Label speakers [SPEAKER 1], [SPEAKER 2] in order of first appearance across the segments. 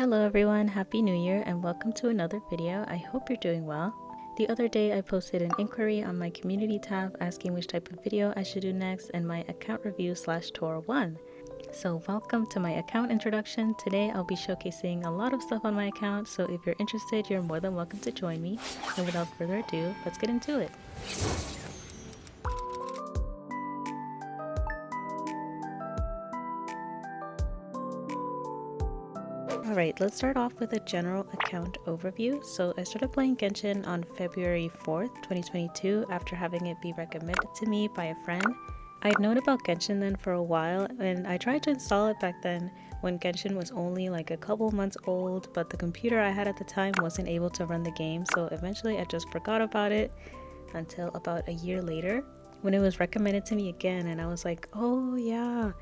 [SPEAKER 1] Hello everyone, Happy New Year and welcome to another video. I hope you're doing well. The other day I posted an inquiry on my community tab asking which type of video I should do next and my account review / tour 1. So welcome to my account introduction. Today I'll be showcasing a lot of stuff on my account, so if you're interested you're more than welcome to join me. And without further ado, let's get into it. Alright, let's start off with a general account overview. So I started playing Genshin on February 4th, 2022 after having it be recommended to me by a friend. I'd known about Genshin then for a while and I tried to install it back then when Genshin was only like a couple months old, but the computer I had at the time wasn't able to run the game, so eventually I just forgot about it until about a year later when it was recommended to me again and I was like, oh yeah,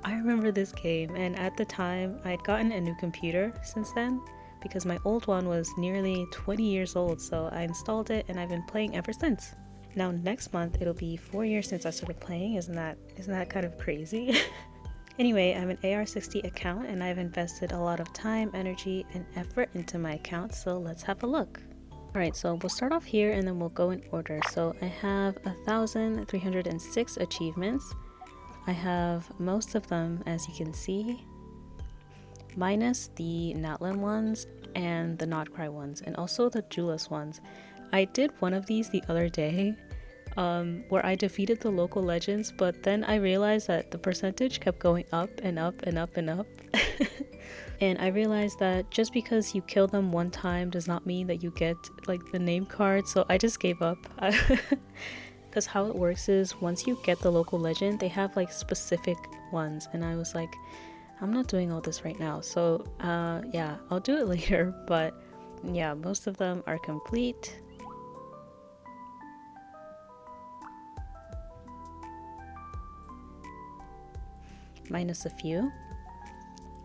[SPEAKER 1] I remember this game. And at the time I'd gotten a new computer since then because my old one was nearly 20 years old, so I installed it and I've been playing ever since. Now next month it'll be 4 years since I started playing. Isn't that kind of crazy? Anyway, I'm an AR60 account and I've invested a lot of time, energy, and effort into my account, so let's have a look. Alright, so we'll start off here and then we'll go in order. So I have 1,306 achievements. I have most of them, as you can see, minus the Natlan ones and the Notcry ones, and also the Julas ones. I did one of these the other day where I defeated the local legends, but then I realized that the percentage kept going up and up and up and up. And I realized that just because you kill them one time does not mean that you get like the name card, so I just gave up. Because how it works is once you get the local legend, they have like specific ones, and I was like, I'm not doing all this right now, so yeah, I'll do it later. But yeah, most of them are complete. Minus a few.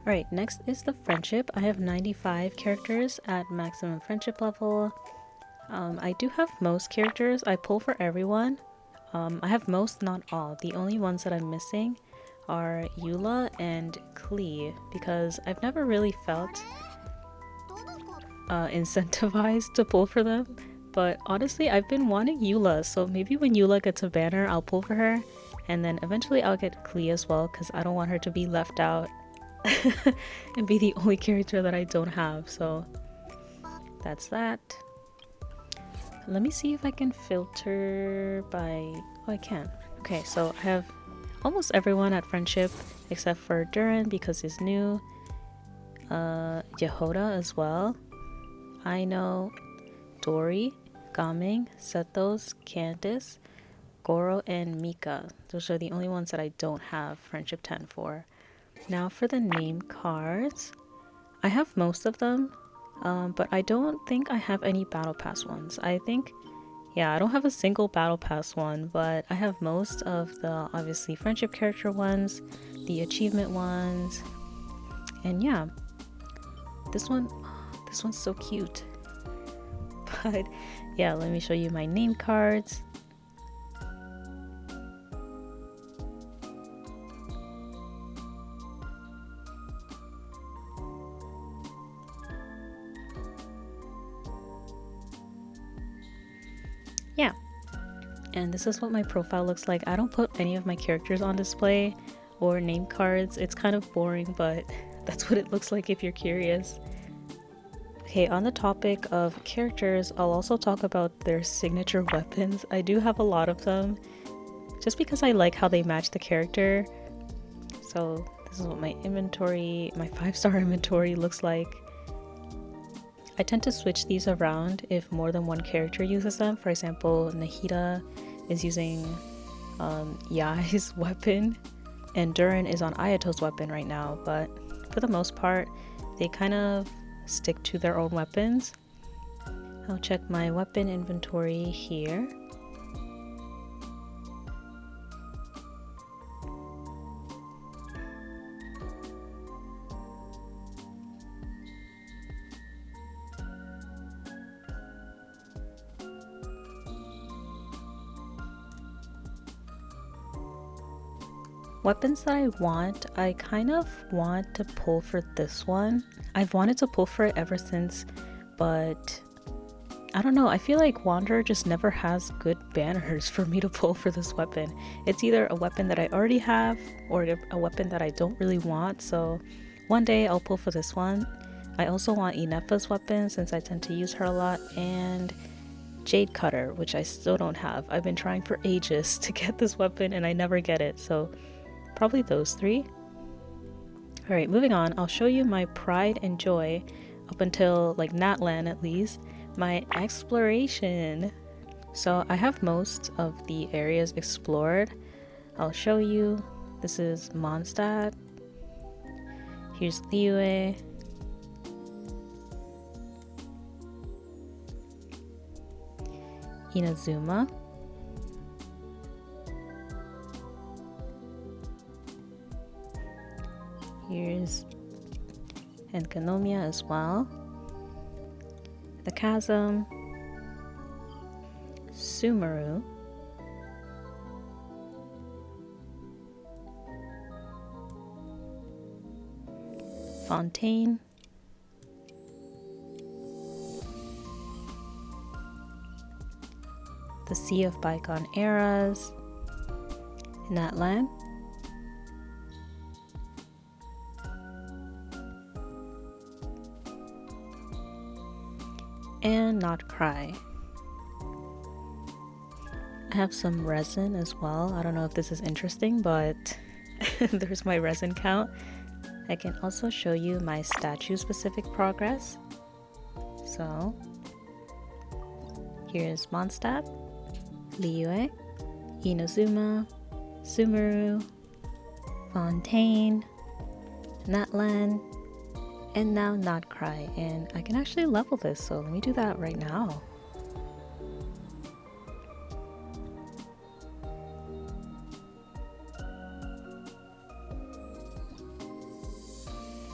[SPEAKER 1] Alright, next is the friendship. I have 95 characters at maximum friendship level. I do have most characters. I pull for everyone. I have most, not all. The only ones that I'm missing are Eula and Klee because I've never really felt incentivized to pull for them. But honestly, I've been wanting Eula, so maybe when Eula gets a banner, I'll pull for her. And then eventually I'll get Klee as well because I don't want her to be left out and be the only character that I don't have. So that's that. Let me see if I can filter by... oh, I can. Okay, so I have almost everyone at friendship except for Duran because he's new. Yehoda as well. Aino, Dori, Gaming, Sethos, Candice, Goro, and Mika. Those are the only ones that I don't have friendship 10 for. Now for the name cards. I have most of them. But I don't think I have any battle pass ones. I think, yeah, I don't have a single battle pass one, but I have most of the obviously friendship character ones, the achievement ones, and yeah, this one's so cute. But yeah, let me show you my name cards. Yeah, and this is what my profile looks like. I don't put any of my characters on display or name cards. It's kind of boring, but that's what it looks like if you're curious. Okay, on the topic of characters, I'll also talk about their signature weapons. I do have a lot of them just because I like how they match the character. So this is what my inventory, my 5-star inventory looks like. I tend to switch these around if more than one character uses them. For example, Nahida is using Yai's weapon and Duran is on Ayato's weapon right now, but for the most part they kind of stick to their own weapons. I'll check my weapon inventory here. Weapons that I kind of want to pull for this one. I've wanted to pull for it ever since, but I don't know, I feel like Wanderer just never has good banners for me to pull for this weapon. It's either a weapon that I already have or a weapon that I don't really want, so one day I'll pull for this one. I also want Inepa's weapon since I tend to use her a lot, and Jade Cutter, which I still don't have. I've been trying for ages to get this weapon and I never get it, so probably those three. Alright, moving on, I'll show you my pride and joy up until like Natlan at least, my exploration. So I have most of the areas explored. I'll show you. This is Mondstadt. Here's Liyue. Inazuma. Here's Enkanomiya as well. The Chasm. Sumeru. Fontaine. The Sea of Bygone Eras. Natlan. And Not Cry. I have some resin as well. I don't know if this is interesting, but there's my resin count. I can also show you my statue specific progress. So here's Mondstadt, Liyue, Inazuma, Sumeru, Fontaine, Natlan, and now Not Cry. And I can actually level this, so let me do that right now.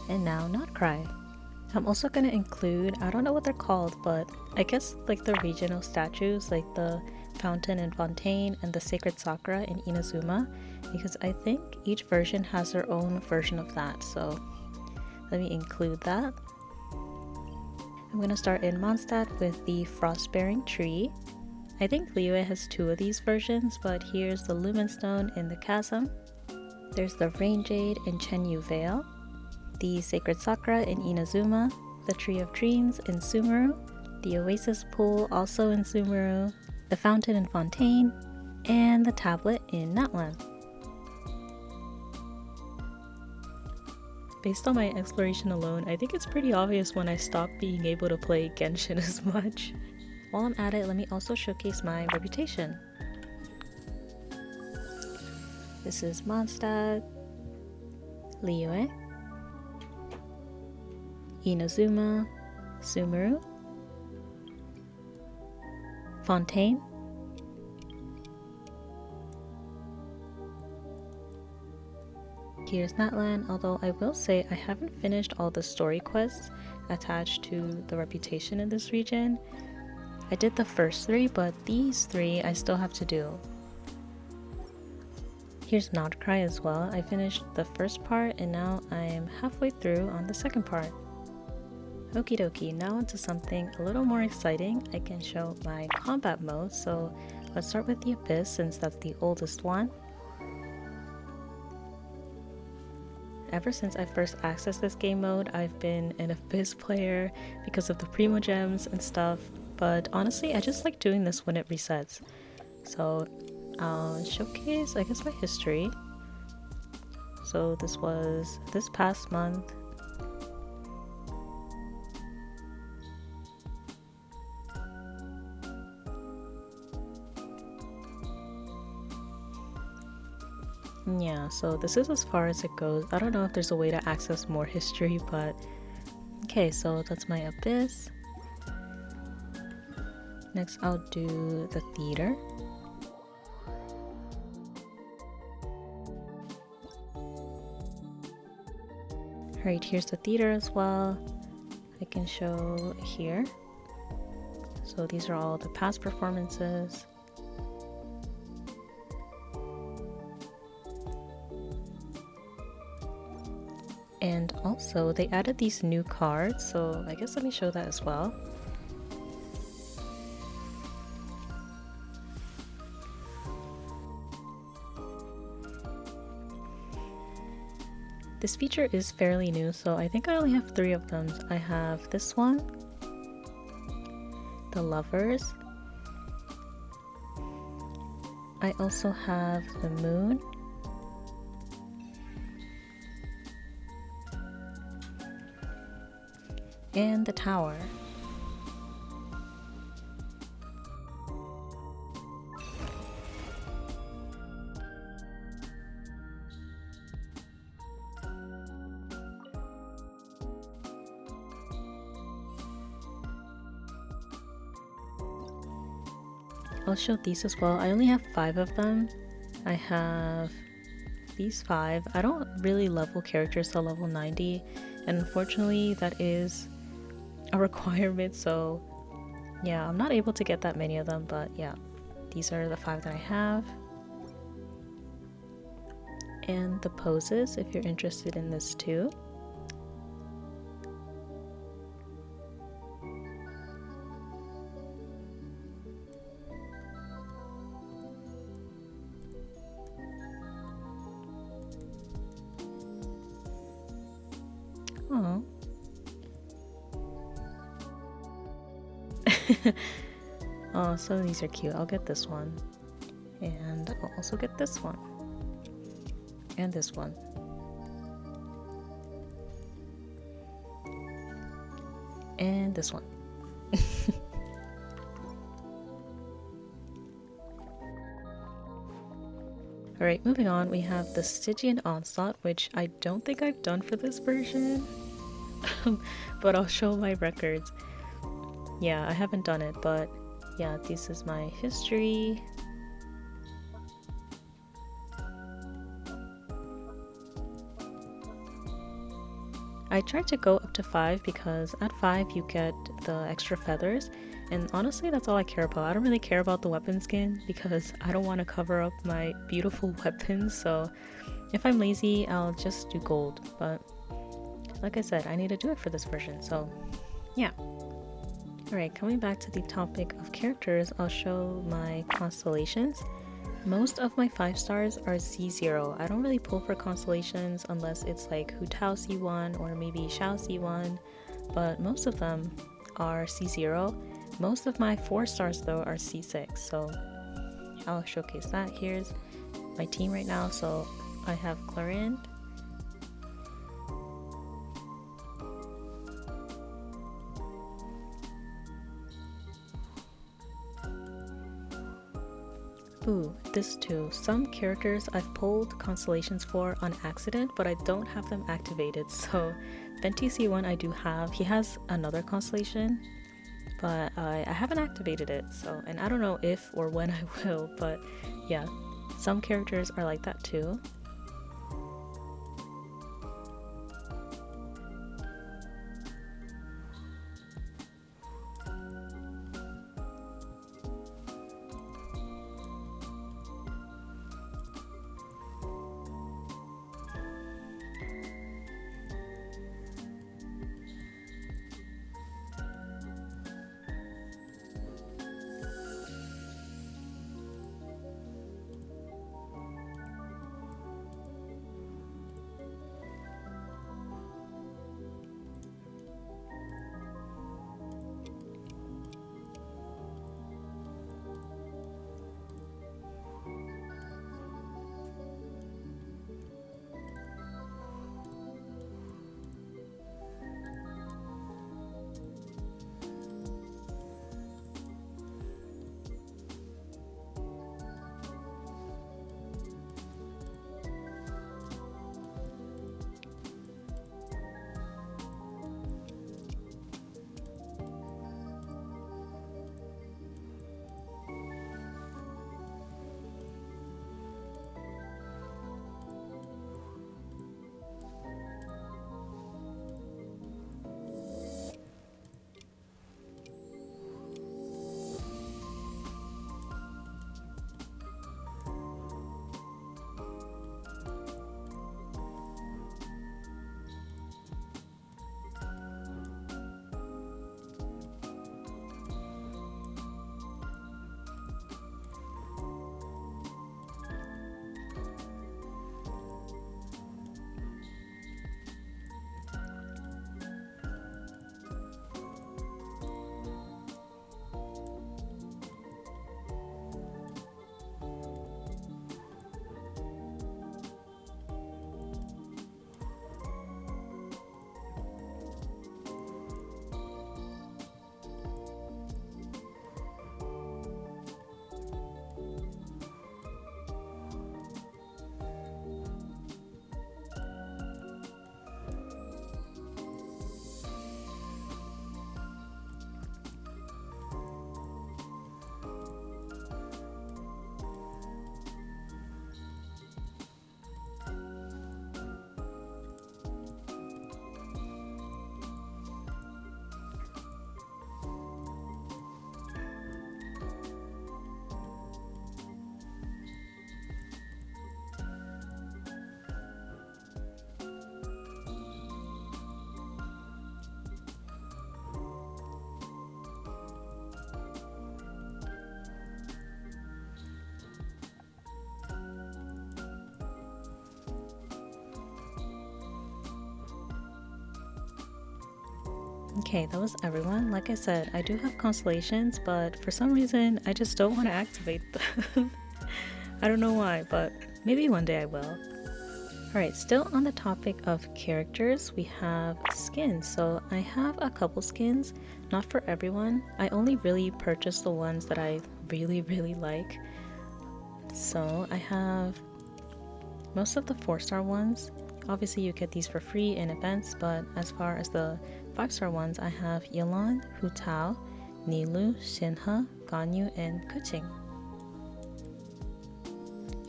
[SPEAKER 1] And now Not Cry. I'm also going to include, I don't know what they're called, but I guess like the regional statues, like the Fountain in Fontaine and the Sacred Sakura in Inazuma, because I think each version has their own version of that, so let me include that. I'm going to start in Mondstadt with the Frost-bearing Tree. I think Liyue has two of these versions, but here's the Lumenstone in the Chasm. There's the Rain Jade in Chenyu Vale, the Sacred Sakura in Inazuma, the Tree of Dreams in Sumeru, the Oasis Pool also in Sumeru, the Fountain in Fontaine, and the Tablet in Natlan. Based on my exploration alone, I think it's pretty obvious when I stopped being able to play Genshin as much. While I'm at it, let me also showcase my reputation. This is Mondstadt, Liyue, Inazuma, Sumeru, Fontaine, here's Natlan, although I will say I haven't finished all the story quests attached to the reputation in this region. I did the first three, but these three I still have to do. Here's Not Cry as well. I finished the first part and now I'm halfway through on the second part. Okie dokie, now onto something a little more exciting. I can show my combat mode, so let's start with the Abyss since that's the oldest one. Ever since I first accessed this game mode, I've been an Abyss player because of the Primo Gems and stuff, but honestly I just like doing this when it resets. So I'll showcase, I guess, my history. So this was this past month. Yeah, so this is as far as it goes. I don't know if there's a way to access more history, but okay, so that's my Abyss. Next I'll do the theater. Alright, here's the theater as well. I can show here. So these are all the past performances. And also they added these new cards, so I guess let me show that as well. This feature is fairly new, so I think I only have 3 of them. I have this one, the Lovers. I also have the Moon. And the Tower. I'll show these as well. I only have 5 of them. I have these 5. I don't really level characters to level 90, and unfortunately that is a requirement, so yeah, I'm not able to get that many of them, but yeah, these are the 5 that I have. And the poses, if you're interested in this too. Oh. Oh, some of these are cute. I'll get this one. And I'll also get this one. And this one. And this one. Alright, moving on, we have the Stygian Onslaught, which I don't think I've done for this version. But I'll show my records. Yeah, I haven't done it, but yeah, this is my history. I tried to go up to 5 because at 5 you get the extra feathers, and honestly that's all I care about. I don't really care about the weapon skin because I don't want to cover up my beautiful weapons, so if I'm lazy I'll just do gold, but like I said, I need to do it for this version, so yeah. Alright, coming back to the topic of characters, I'll show my constellations. Most of my 5 stars are C0. I don't really pull for constellations unless it's like Hu Tao C1 or maybe Shao C1, but most of them are C0. Most of my 4 stars though are C6, so I'll showcase that. Here's my team right now, so I have Clarinde, ooh, this too. Some characters I've pulled constellations for on accident, but I don't have them activated. So Venti C1 I do have. He has another constellation, but I haven't activated it. So, and I don't know if or when I will, but yeah, some characters are like that too. Okay, that was everyone. Like I said, I do have constellations, but for some reason, I just don't want to activate them. I don't know why, but maybe one day I will. Alright, still on the topic of characters, we have skins. So I have a couple skins, not for everyone. I only really purchase the ones that I really like. So I have most of the 4-star ones. Obviously you get these for free in events, but as far as the 5-star ones, I have Yelan, Hu Tao, Nilou, Shinhe, Ganyu, and Keqing.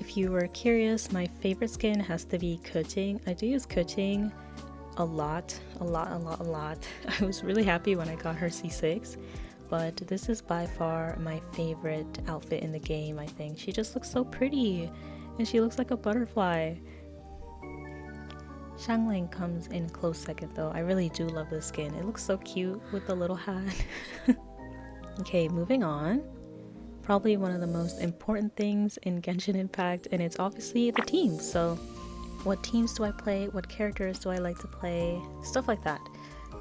[SPEAKER 1] If you were curious, my favorite skin has to be Keqing. I do use Keqing a lot. I was really happy when I got her C6, but this is by far my favorite outfit in the game, I think. She just looks so pretty, and she looks like a butterfly. Xiangling comes in close second though. I really do love this skin. It looks so cute with the little hat. Okay, moving on. Probably one of the most important things in Genshin Impact, and it's obviously the teams. So what teams do I play? What characters do I like to play? Stuff like that.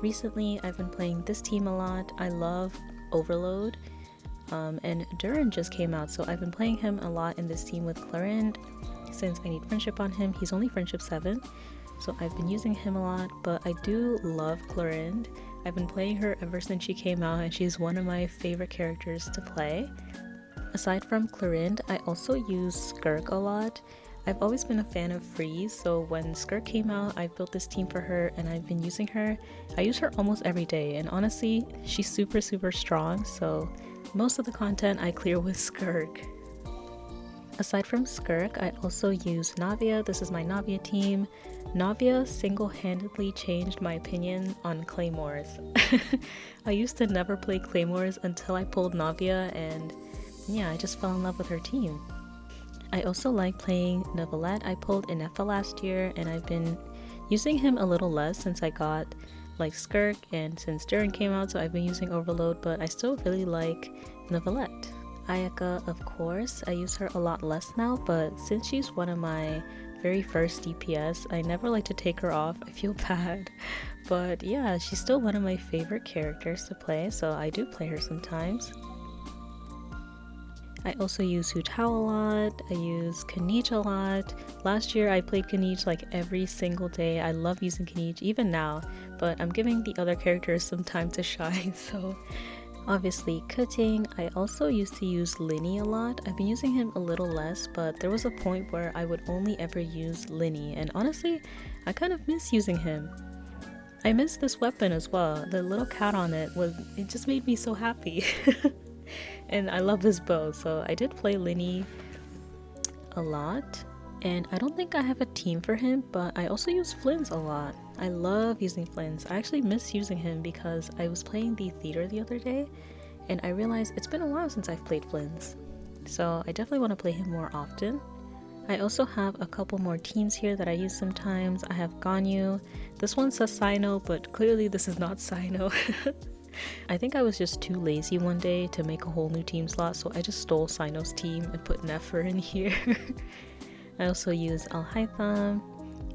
[SPEAKER 1] Recently I've been playing this team a lot. I love Overload, and Duran just came out, so I've been playing him a lot in this team with Clarinde since I need friendship on him. He's only friendship 7, so I've been using him a lot, but I do love Clarinde. I've been playing her ever since she came out, and she's one of my favorite characters to play. Aside from Clarinde, I also use Skirk a lot. I've always been a fan of Freeze, so when Skirk came out, I built this team for her and I've been using her. I use her almost every day, and honestly, she's super strong, so most of the content I clear with Skirk. Aside from Skirk, I also use Navia. This is my Navia team. Navia single-handedly changed my opinion on Claymores. I used to never play Claymores until I pulled Navia, and yeah, I just fell in love with her team. I also like playing Neuvillette. I pulled Inefa last year, and I've been using him a little less since I got like Skirk and since Duran came out, so I've been using Overload, but I still really like Neuvillette. Ayaka, of course, I use her a lot less now, but since she's one of my very first DPS, I never like to take her off. I feel bad, but yeah, she's still one of my favorite characters to play, so I do play her sometimes. I also use Hu Tao a lot. I use Kaniche a lot. Last year I played Kaniche like every single day. I love using Kaniche even now, but I'm giving the other characters some time to shine, so obviously Keqing. I also used to use Linny a lot. I've been using him a little less, but there was a point where I would only ever use Linny, and honestly, I kind of miss using him. I miss this weapon as well. The little cat on it just made me so happy. And I love this bow, so I did play Linny a lot. And I don't think I have a team for him, but I also use Flints a lot. I love using Flints. I actually miss using him because I was playing the theater the other day, and I realized it's been a while since I've played Flints. So I definitely want to play him more often. I also have a couple more teams here that I use sometimes. I have Ganyu. This one says Sino, but clearly this is not Sino. I think I was just too lazy one day to make a whole new team slot, so I just stole Sino's team and put Nefer in here. I also use Alhaitham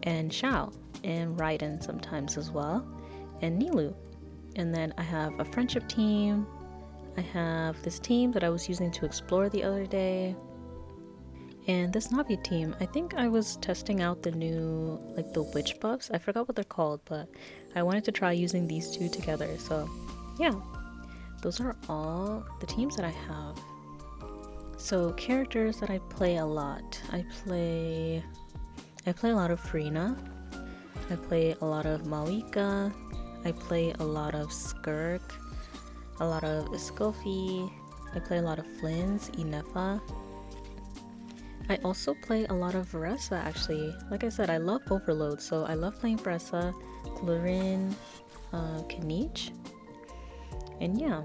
[SPEAKER 1] and Xiao and Raiden sometimes as well, and Nilou. And then I have a friendship team. I have this team that I was using to explore the other day, and this Navi team. I think I was testing out the new, like the witch buffs. I forgot what they're called, but I wanted to try using these two together, so yeah, those are all the teams that I have. So characters that I play a lot. I play a lot of Frina. I play a lot of Malika. I play a lot of Skirk. A lot of Escoffi. I play a lot of Flints, Inefa. I also play a lot of Veressa actually. Like I said, I love Overload, so I love playing Veressa, Clarinde, Kaniche, and yeah,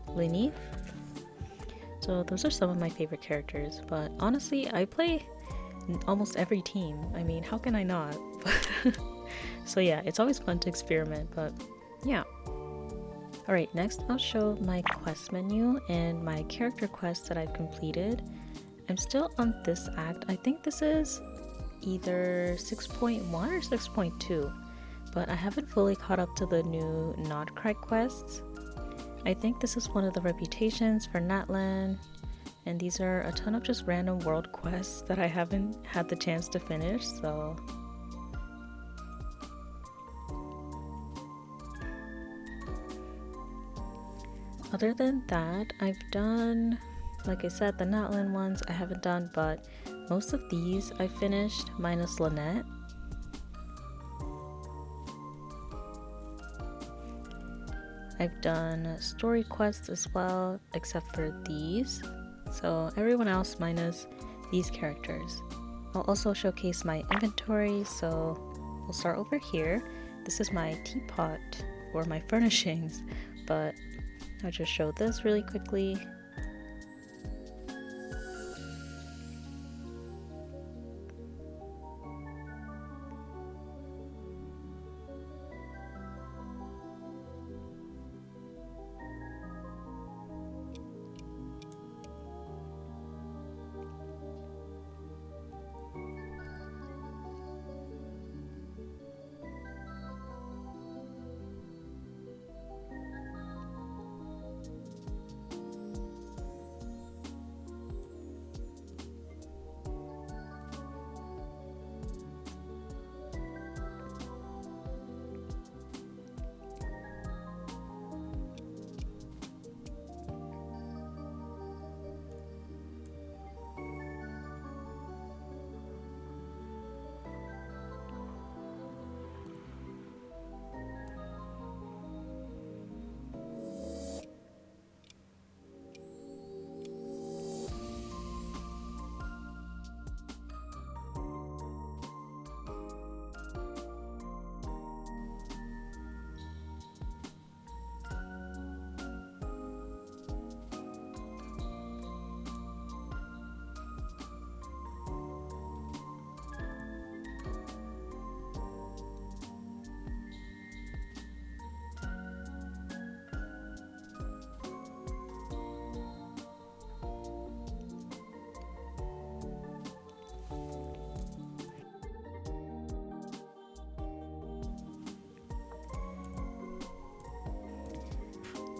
[SPEAKER 1] Linny. So those are some of my favorite characters, but honestly, I play almost every team. I mean, how can I not? So yeah, it's always fun to experiment, but yeah. Alright, next I'll show my quest menu and my character quests that I've completed. I'm still on this act. I think this is either 6.1 or 6.2. but I haven't fully caught up to the new Nodcry quests. I think this is one of the reputations for Natlan, and these are a ton of just random world quests that I haven't had the chance to finish, so... Other than that, I've done, like I said, the Natlan ones I haven't done, but most of these I finished, minus Lynette. I've done story quests as well, except for these. So everyone else minus these characters. I'll also showcase my inventory, so we'll start over here. This is my teapot, or my furnishings, but I'll just show this really quickly.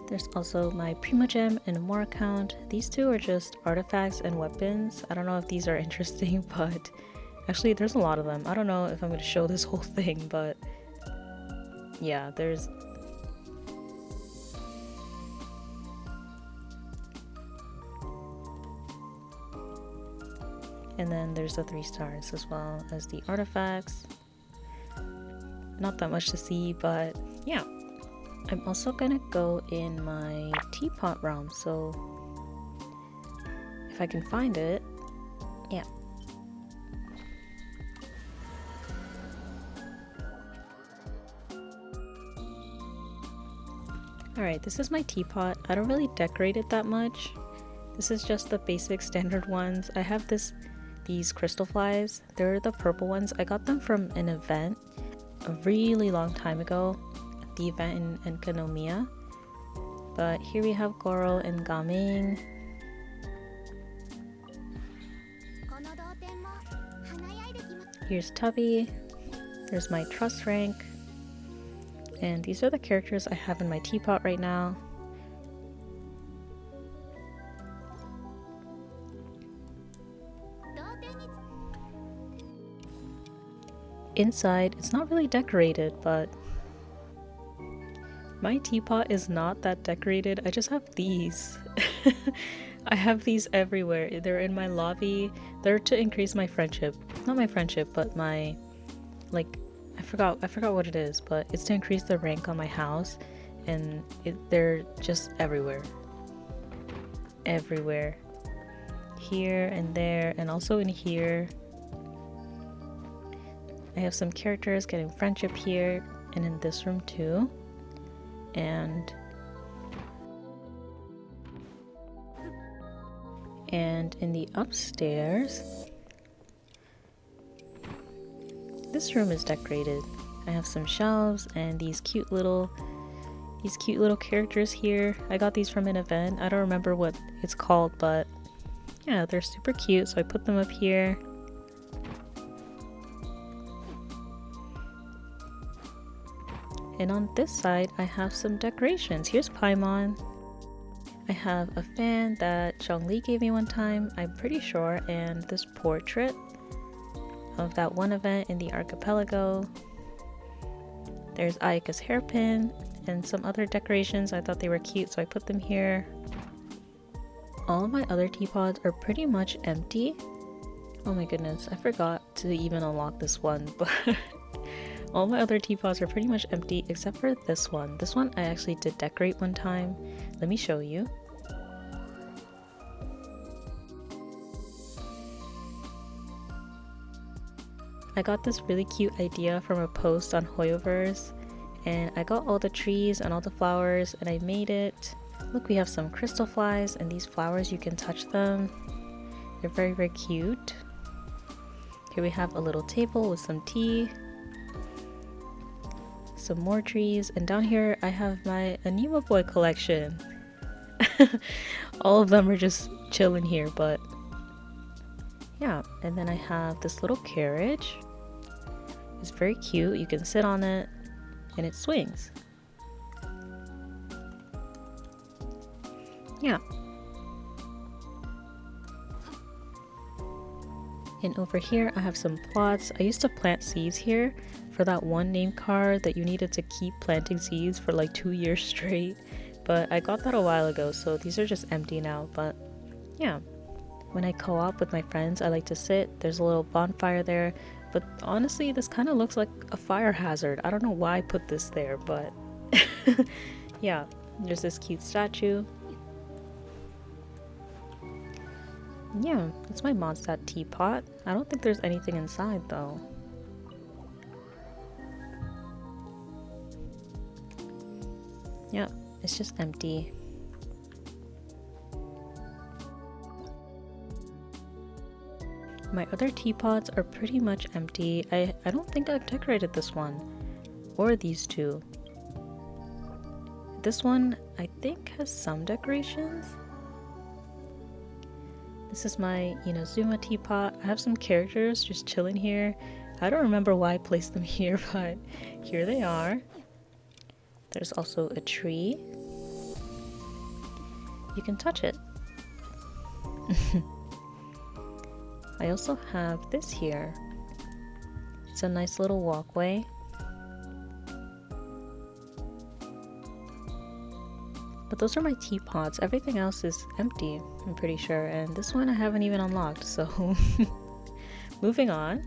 [SPEAKER 1] There's also my Primogem and More account. These two are just artifacts and weapons. I don't know if these are interesting, but actually there's a lot of them. I don't know if I'm going to show this whole thing, but yeah, there's... And then there's the 3 stars as well as the artifacts. Not that much to see, but yeah. I'm also gonna go in my teapot realm, so if I can find it, yeah. Alright, this is my teapot. I don't really decorate it that much. This is just the basic standard ones. I have these crystal flies. They're the purple ones. I got them from an event a really long time ago. The event in Kanomiya. But here we have Goro and Gaming. Here's Tubby. There's my trust rank. And these are the characters I have in my teapot right now. Inside, it's not really decorated, but my teapot is not that decorated. I just have these. I have these everywhere. They're in my lobby. They're to increase my friendship. Not my friendship, but my, like, I forgot what it is, but it's to increase the rank on my house, and they're just everywhere. Everywhere. Here and there, and also in here. I have some characters getting friendship here, and in this room too. And in the upstairs, this room is decorated. I have some shelves and these cute little characters here. I got these from an event. I don't remember what it's called, but yeah, they're super cute, so I put them up here. And on this side, I have some decorations. Here's Paimon. I have a fan that Zhongli gave me one time, I'm pretty sure, and this portrait of that one event in the archipelago. There's Ayaka's hairpin and some other decorations. I thought they were cute, so I put them here. All of my other teapots are pretty much empty. Oh my goodness, I forgot to even unlock this one, but all my other teapots are pretty much empty except for this one. This one I actually did decorate one time. Let me show you. I got this really cute idea from a post on Hoyoverse, and I got all the trees and all the flowers and I made it. Look, we have some crystal flies, and these flowers, you can touch them. They're very, very cute. Here we have a little table with some tea, some more trees, and down here I have my Anima Boy collection. All of them are just chilling here, but yeah. And then I have this little carriage. It's very cute. You can sit on it and it swings. Yeah. And over here I have some plots. I used to plant seeds here for that one name card that you needed to keep planting seeds for like 2 years straight, but I got that a while ago, so these are just empty now. But yeah, when I co-op with my friends, I like to sit. There's a little bonfire there, but honestly this kind of looks like a fire hazard. I don't know why I put this there, but yeah, there's this cute statue. Yeah, that's my Mondstadt teapot. I don't think there's anything inside though. Yeah, it's just empty. My other teapots are pretty much empty. I don't think I've decorated this one or these two. This one I think has some decorations. This is my Inazuma teapot. I have some characters just chilling here. I don't remember why I placed them here, but here they are. There's also a tree. You can touch it. I also have this here. It's a nice little walkway. But those are my teapots. Everything else is empty, I'm pretty sure. And this one I haven't even unlocked, so moving on.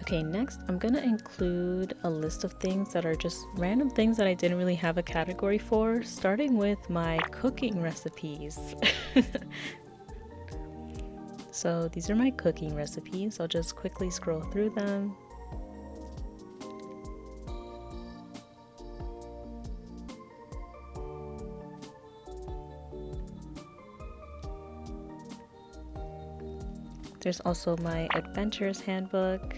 [SPEAKER 1] Okay, next I'm gonna include a list of things that are just random things that I didn't really have a category for, starting with my cooking recipes. So these are my cooking recipes. I'll just quickly scroll through them. There's also my adventures handbook.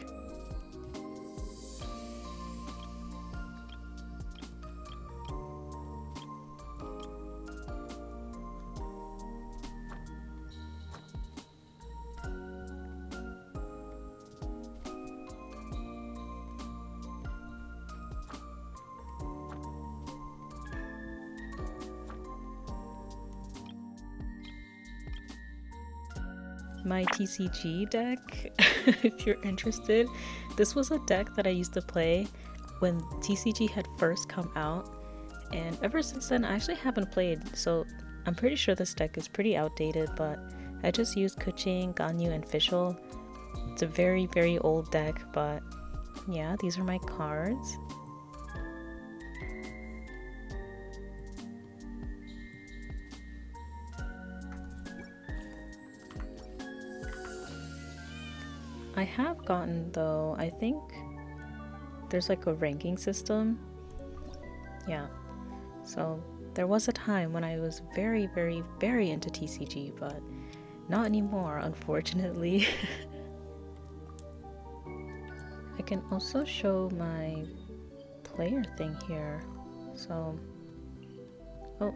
[SPEAKER 1] My TCG deck, if you're interested. This was a deck that I used to play when TCG had first come out, and ever since then I actually haven't played, so I'm pretty sure this deck is pretty outdated, but I just used Kuching, Ganyu, and Fischl. It's a very, very old deck, but yeah, these are my cards. I have gotten, though, I think there's like a ranking system. Yeah, so there was a time when I was very, very, very into TCG, but not anymore, unfortunately. I can also show my player thing here. So, oh,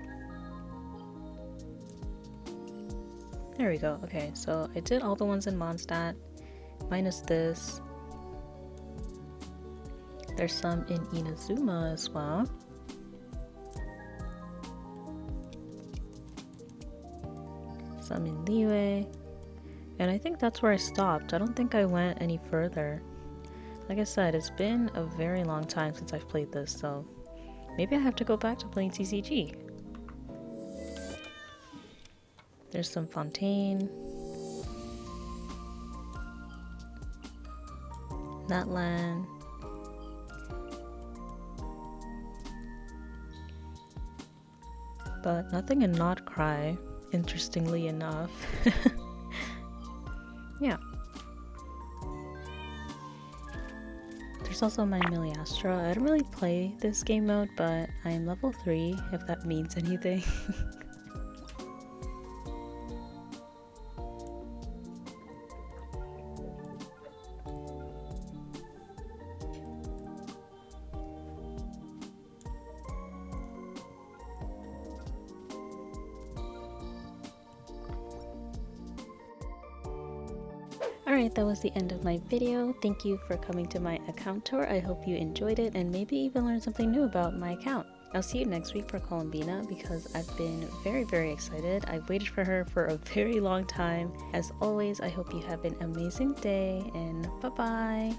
[SPEAKER 1] there we go. Okay, so I did all the ones in Mondstadt, minus this. There's some in Inazuma as well. Some in Liyue. And I think that's where I stopped. I don't think I went any further. Like I said, it's been a very long time since I've played this, so maybe I have to go back to playing TCG. There's some Fontaine. Natlan. But nothing in Not Cry, interestingly enough. Yeah. There's also my Miliastra. I don't really play this game mode, but I'm level 3, if that means anything. Alright, that was the end of my video. Thank you for coming to my account tour. I hope you enjoyed it and maybe even learned something new about my account. I'll see you next week for Columbina because I've been very excited. I've waited for her for a very long time. As always, I hope you have an amazing day and bye-bye!